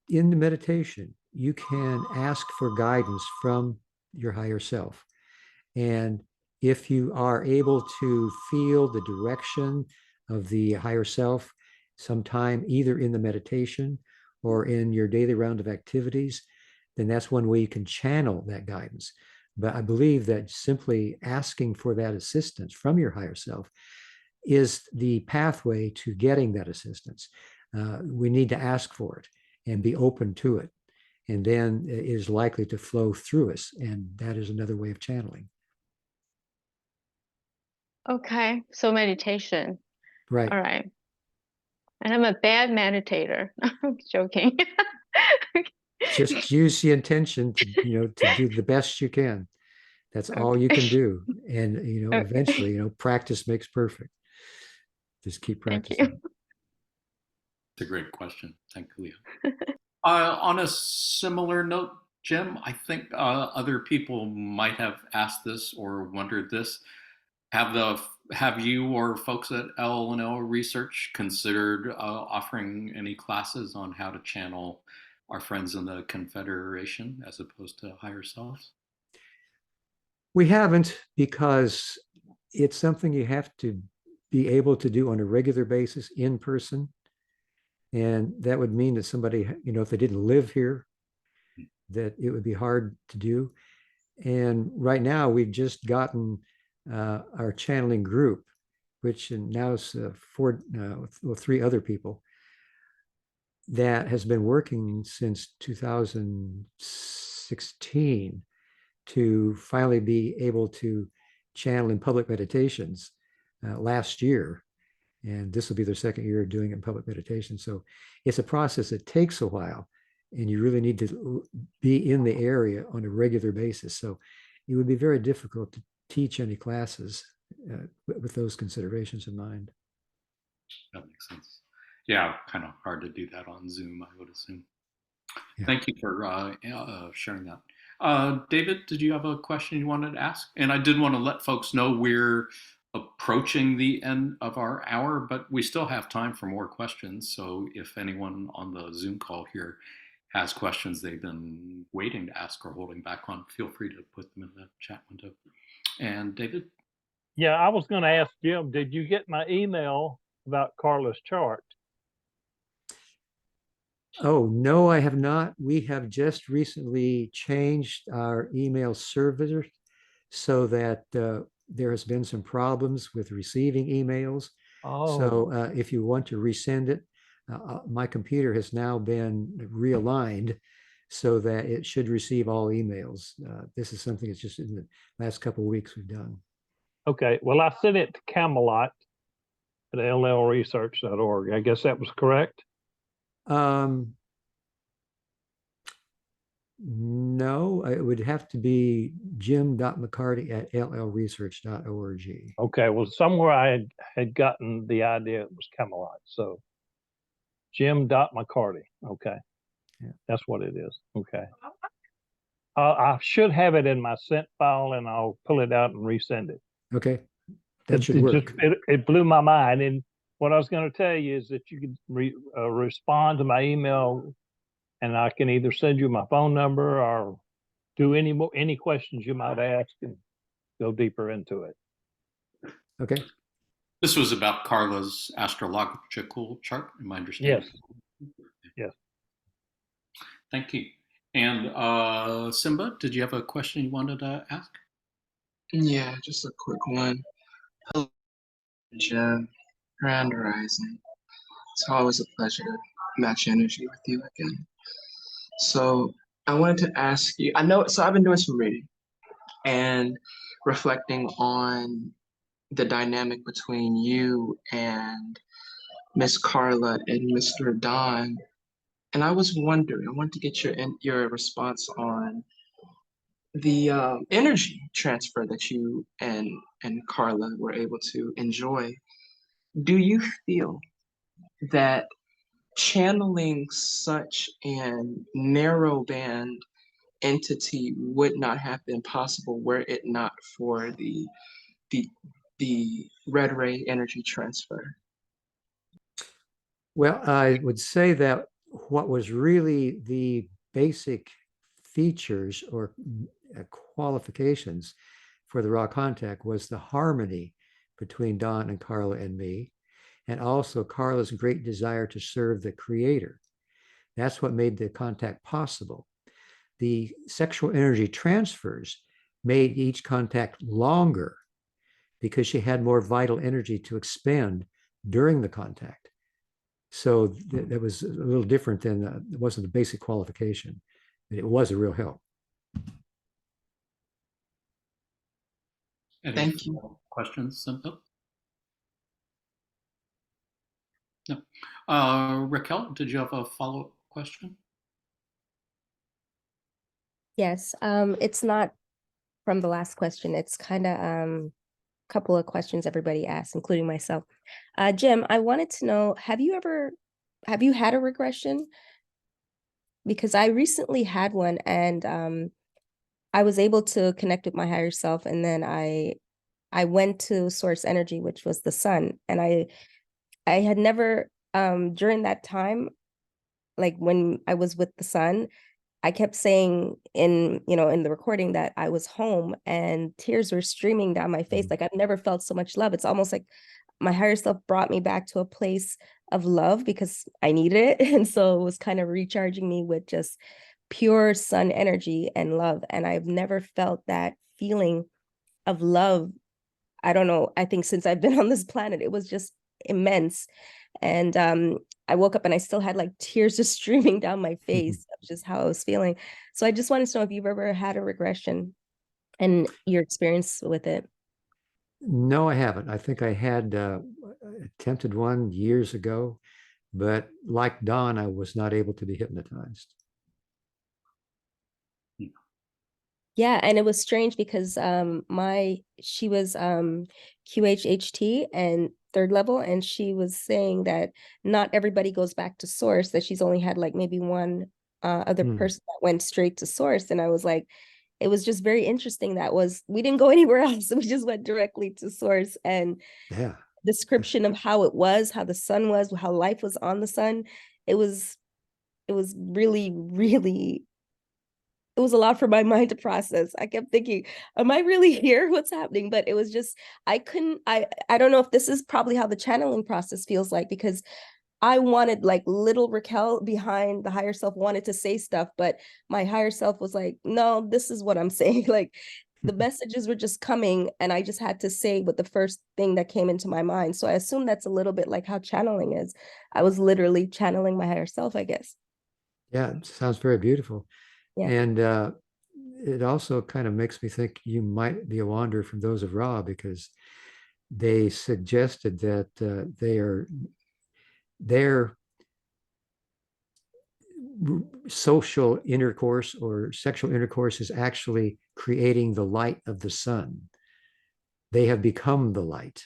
in the meditation, you can ask for guidance from your higher self. And if you are able to feel the direction of the higher self sometime, either in the meditation or in your daily round of activities, then that's one way you can channel that guidance. But I believe that simply asking for that assistance from your higher self is the pathway to getting that assistance. We need to ask for it and be open to it. And then it is likely to flow through us. And that is another way of channeling. Okay, so meditation. Right. All right. And I'm a bad meditator. I'm joking. Just use the intention to, to do the best you can. That's all you can do. And, eventually, practice makes perfect. Just keep practicing. Thank you. It's a great question. Thank you, Leah. On a similar note, Jim, I think other people might have asked this or wondered this. Have you or folks at L&L Research considered offering any classes on how to channel our friends in the Confederation as opposed to higher selves? We haven't, because it's something you have to be able to do on a regular basis in person. And that would mean that somebody, if they didn't live here, that it would be hard to do. And right now we've just gotten our channeling group, which now is three other people, that has been working since 2016 to finally be able to channel in public meditations last year. And this will be their second year doing it in public meditation. So it's a process that takes a while, and you really need to be in the area on a regular basis. So it would be very difficult to teach any classes with those considerations in mind. That makes sense. Yeah, kind of hard to do that on Zoom, I would assume. Yeah. Thank you for sharing that. David, did you have a question you wanted to ask? And I did want to let folks know we're approaching the end of our hour, but we still have time for more questions. So if anyone on the Zoom call here has questions they've been waiting to ask or holding back on, feel free to put them in the chat window. And David? Yeah, I was going to ask Jim, did you get my email about Carla's chart? Oh, no, I have not. We have just recently changed our email server so that there has been some problems with receiving emails. Oh. So if you want to resend it, my computer has now been realigned so that it should receive all emails. This is something that's just in the last couple of weeks we've done. Okay, well, I sent it to Camelot at llresearch.org. I guess that was correct? No, it would have to be jim.mccarty@llresearch.org. Okay, well, somewhere I had gotten the idea it was Camelot. So jim.mccarty. Okay, yeah. That's what it is. Okay. I should have it in my sent file, and I'll pull it out and resend it. Okay, that should work. It blew my mind. And what I was going to tell you is that you could respond to my email, and I can either send you my phone number or do any questions you might ask and go deeper into it. Okay. This was about Carla's astrological chart, am I understanding? Yes. Yes. Thank you. And Simba, did you have a question you wanted to ask? Yeah, just a quick one. Hello, Jim. Grand Rising. It's always a pleasure to match energy with you again. So I wanted to ask you, I know, so I've been doing some reading and reflecting on the dynamic between you and Miss Carla and Mr. Don. And I was wondering, I wanted to get your response on the energy transfer that you and Carla were able to enjoy. Do you feel that channeling such an narrow band entity would not have been possible were it not for the the red ray energy transfer? Well, I would say that what was really the basic features or qualifications for the raw contact was the harmony between Don and Carla and me, and also Carla's great desire to serve the Creator. That's what made the contact possible. The sexual energy transfers made each contact longer because she had more vital energy to expend during the contact. So that was a little different than, it wasn't a basic qualification. It was a real help. Any Thank you. questions, Simba? No. Raquel, did you have a follow-up question? Yes, it's not from the last question. It's kind of a couple of questions everybody asked, including myself. Jim, I wanted to know, have you had a regression? Because I recently had one, and I was able to connect with my higher self, and then I went to source energy, which was the sun, and I had never during that time, like when I was with the sun, I kept saying in the recording that I was home, and tears were streaming down my face. Like I've never felt so much love. It's almost like my higher self brought me back to a place of love because I needed it. And so it was kind of recharging me with just pure sun energy and love. And I've never felt that feeling of love. I don't know. I think since I've been on this planet, it was just immense. And I woke up and I still had like tears just streaming down my face of just how I was feeling. So I just wanted to know if you've ever had a regression and your experience with it. No, I haven't. I think I had attempted one years ago, but like Don, I was not able to be hypnotized. Yeah, and it was strange because she was QHHT and third level, and she was saying that not everybody goes back to source, that she's only had like maybe one other person that went straight to source. And I was like, it was just very interesting. We didn't go anywhere else. We just went directly to source, and yeah, description of how it was, how the sun was, how life was on the sun. It was really, really, it was a lot for my mind to process. I kept thinking, am I really here? What's happening? But it was just, I don't know if this is probably how the channeling process feels like, because I wanted, like, little Raquel behind the higher self wanted to say stuff, but my higher self was like, no, this is what I'm saying. Like the messages were just coming, and I just had to say what the first thing that came into my mind. So I assume that's a little bit like how channeling is. I was literally channeling my higher self, I guess. Yeah, it sounds very beautiful. Yeah. And it also kind of makes me think you might be a wanderer from those of Ra, because they suggested that their social intercourse or sexual intercourse is actually creating the light of the sun. They have become the light.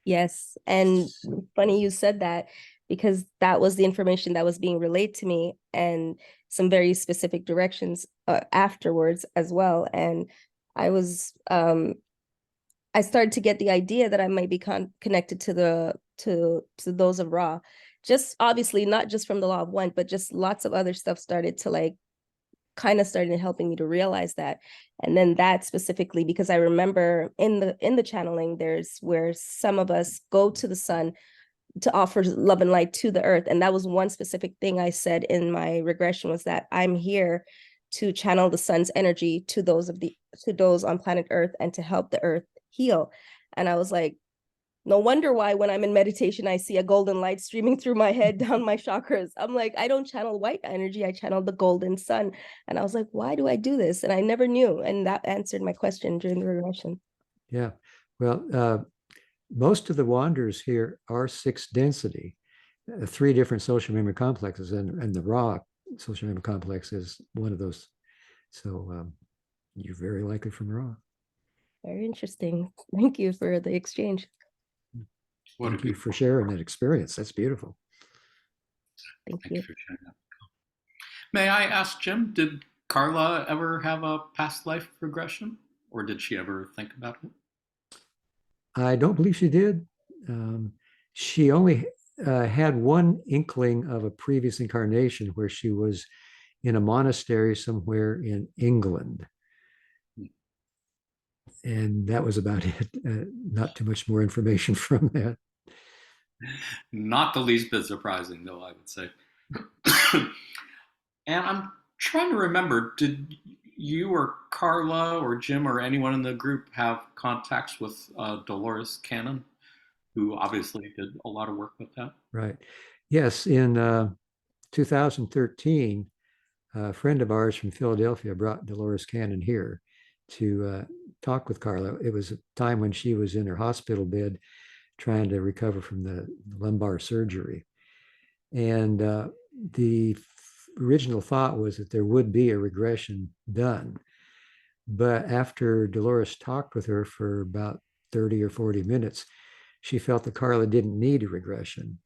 Yes. And funny you said that, because that was the information that was being relayed to me, and some very specific directions afterwards as well. And I was I started to get the idea that I might be connected to those of Ra. Just obviously not just from the law of one, but just lots of other stuff started to like kind of started helping me to realize that. And then that specifically, because I remember in the channeling, there's where some of us go to the sun to offer love and light to the earth. And that was one specific thing I said in my regression, was that I'm here to channel the sun's energy to those on planet Earth, and to help the earth heal. And I was like, No wonder why when I'm in meditation, I see a golden light streaming through my head down my chakras. I'm like, I don't channel white energy, I channel the golden sun. And I was like, why do I do this? And I never knew. And that answered my question during the regression. Yeah. Well, most of the wanderers here are sixth density, three different social memory complexes, and the raw social memory complex is one of those. So you're very likely from raw. Very interesting. Thank you for the exchange. Thank you for sharing that experience. That's beautiful. Thank you for sharing that. May I ask, Jim, did Carla ever have a past life regression, or did she ever think about it? I don't believe she did. She only had one inkling of a previous incarnation where she was in a monastery somewhere in England. And that was about it. Not too much more information from that. Not the least bit surprising, though, I would say. And I'm trying to remember, did you or Carla or Jim or anyone in the group have contacts with Dolores Cannon, who obviously did a lot of work with that? Right. Yes, in 2013, a friend of ours from Philadelphia brought Dolores Cannon here to talk with Carla. It was a time when she was in her hospital bed trying to recover from the lumbar surgery. And the original thought was that there would be a regression done. But after Dolores talked with her for about 30 or 40 minutes, she felt that Carla didn't need a regression,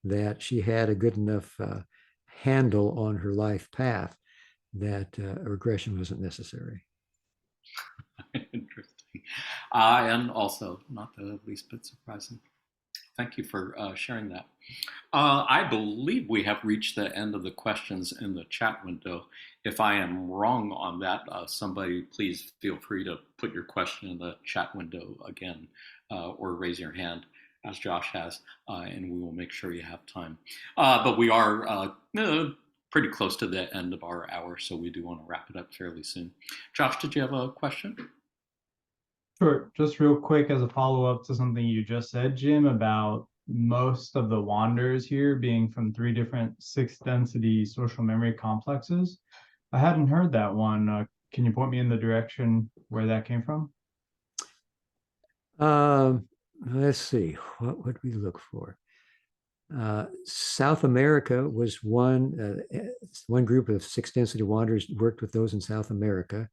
that she had a good enough handle on her life path that a regression wasn't necessary. Interesting. And also not the least bit surprising. Thank you for sharing that. I believe we have reached the end of the questions in the chat window. If I am wrong on that, somebody please feel free to put your question in the chat window again, or raise your hand, as Josh has, and we will make sure you have time. But we are pretty close to the end of our hour, so we do want to wrap it up fairly soon. Josh, did you have a question? Sure. Just real quick as a follow-up to something you just said, Jim, about most of the wanderers here being from three different sixth density social memory complexes. I hadn't heard that one. Can you point me in the direction where that came from? Let's see. What would we look for? South America was one group of sixth density wanderers worked with those in South America.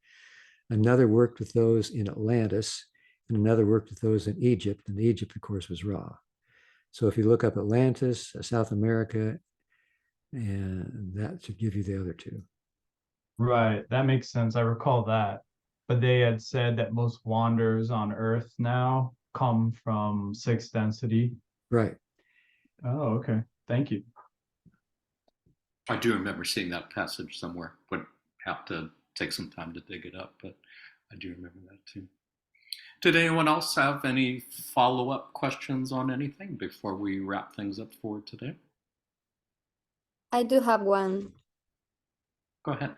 Another worked with those in Atlantis, and another worked with those in Egypt. And Egypt, of course, was raw. So if you look up Atlantis, South America, and that should give you the other two. Right, that makes sense. I recall that. But they had said that most wanderers on Earth now come from sixth density. Right. Oh, okay. Thank you. I do remember seeing that passage somewhere. Would have to take some time to dig it up, but I do remember that too. Did anyone else have any follow-up questions on anything before we wrap things up for today? I do have one. Go ahead.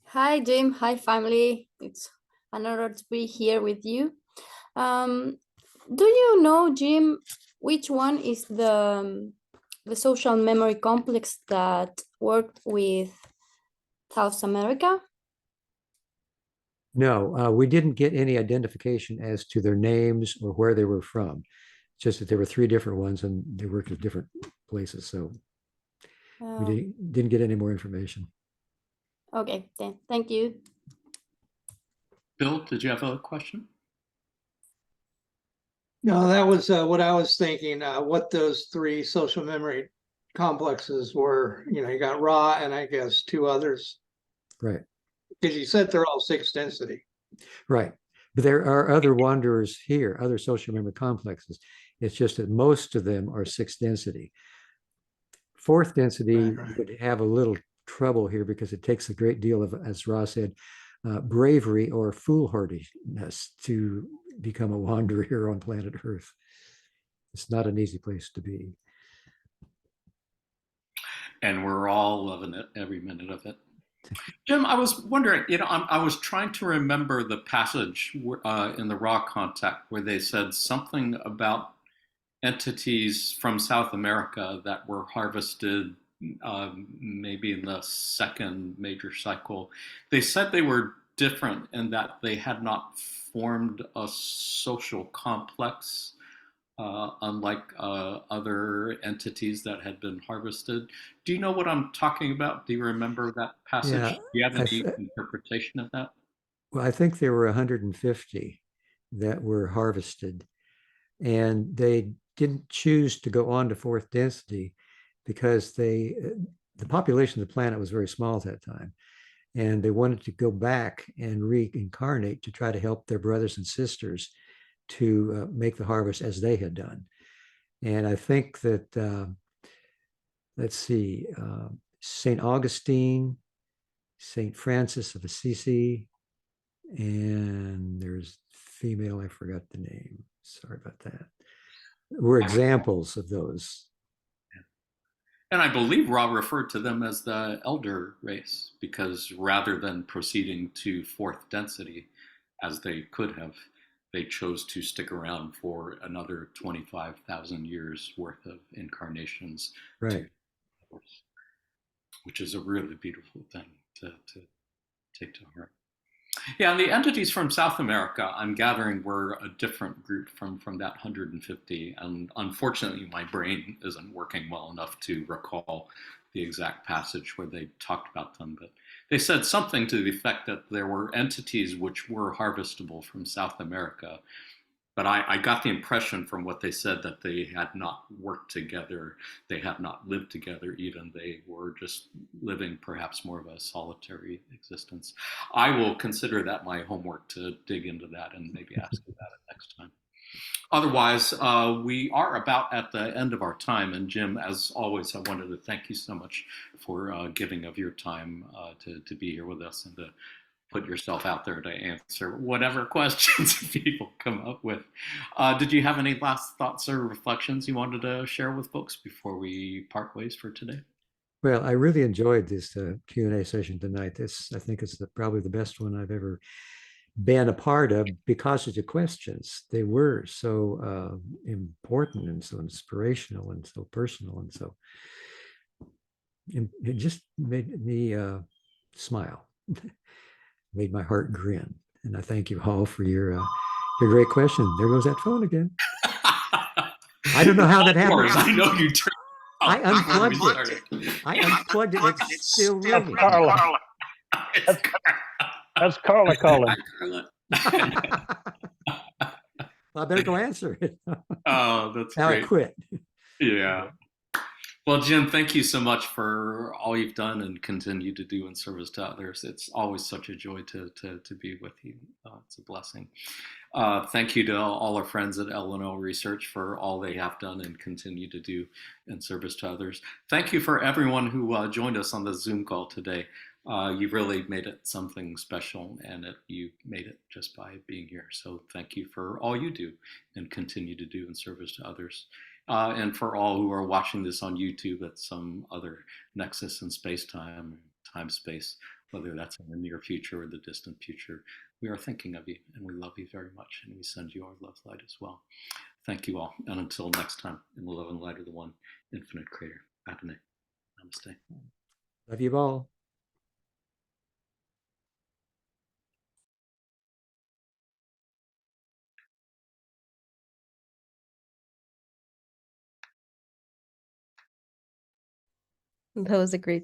Hi, Jim. Hi, family. It's an honor to be here with you. Do you know, Jim, which one is the social memory complex that worked with South America? No, we didn't get any identification as to their names or where they were from. Just that there were three different ones and they worked at different places. So we didn't get any more information. Okay, then thank you. Bill, did you have a question? No, that was what I was thinking, what those three social memory complexes were. You know, you got raw and I guess two others. Right. Because you said they're all sixth density. Right. But there are other wanderers here, other social memory complexes. It's just that most of them are sixth density. Fourth density would have a little trouble here because it takes a great deal of, as Ra said, bravery or foolhardiness to become a wanderer here on planet Earth. It's not an easy place to be. And we're all loving it, every minute of it. Jim, I was wondering, I was trying to remember the passage in the raw contact where they said something about entities from South America that were harvested maybe in the second major cycle. They said they were different in that they had not formed a social complex, unlike other entities that had been harvested. Do you know what I'm talking about? Do you remember that passage? Yeah, Do you have any interpretation of that? well, I think there were 150 that were harvested, and they didn't choose to go on to fourth density because the population of the planet was very small at that time, and they wanted to go back and reincarnate to try to help their brothers and sisters to make the harvest as they had done. And I think that let's see, St. Augustine, St. Francis of Assisi, and there's female, I forgot the name. Sorry about that. Were examples of those. And I believe Ra referred to them as the elder race because rather than proceeding to fourth density, as they could have, they chose to stick around for another 25,000 years worth of incarnations. Right. Which is a really beautiful thing to take to heart. Yeah, and the entities from South America, I'm gathering, were a different group from that 150. And unfortunately, my brain isn't working well enough to recall the exact passage where they talked about them. But they said something to the effect that there were entities which were harvestable from South America. But I got the impression from what they said that they had not worked together, they had not lived together even, they were just living perhaps more of a solitary existence. I will consider that my homework to dig into that and maybe ask about it next time. Otherwise, we are about at the end of our time. And Jim, as always, I wanted to thank you so much for giving of your time to be here with us and to put yourself out there to answer whatever questions people come up with. Did you have any last thoughts or reflections you wanted to share with folks before we part ways for today? Well, I really enjoyed this Q&A session tonight. I think it's probably the best one I've ever been a part of because of the questions. They were so important and so inspirational and so personal, and so it just made me smile. Made my heart grin. And I thank you all for your great question. There goes that phone again. I don't know how that happened. I know you turned. I unplugged it. I unplugged it. It's still ringing. Carla. That's Carla calling. I better go answer it. Oh, that's now great. I quit. Yeah. Well, Jim, thank you so much for all you've done and continue to do in service to others. It's always such a joy to be with you. It's a blessing. Thank you to all our friends at L&O Research for all they have done and continue to do in service to others. Thank you for everyone who joined us on the Zoom call today. You really made it something special, and you made it just by being here. So thank you for all you do and continue to do in service to others. And for all who are watching this on YouTube at some other nexus in space-time, time-space, whether that's in the near future or the distant future, we are thinking of you, and we love you very much, and we send you our love light as well. Thank you all, and until next time, in the love and light of the one infinite creator. Adonai. Namaste. Love you all. That was a great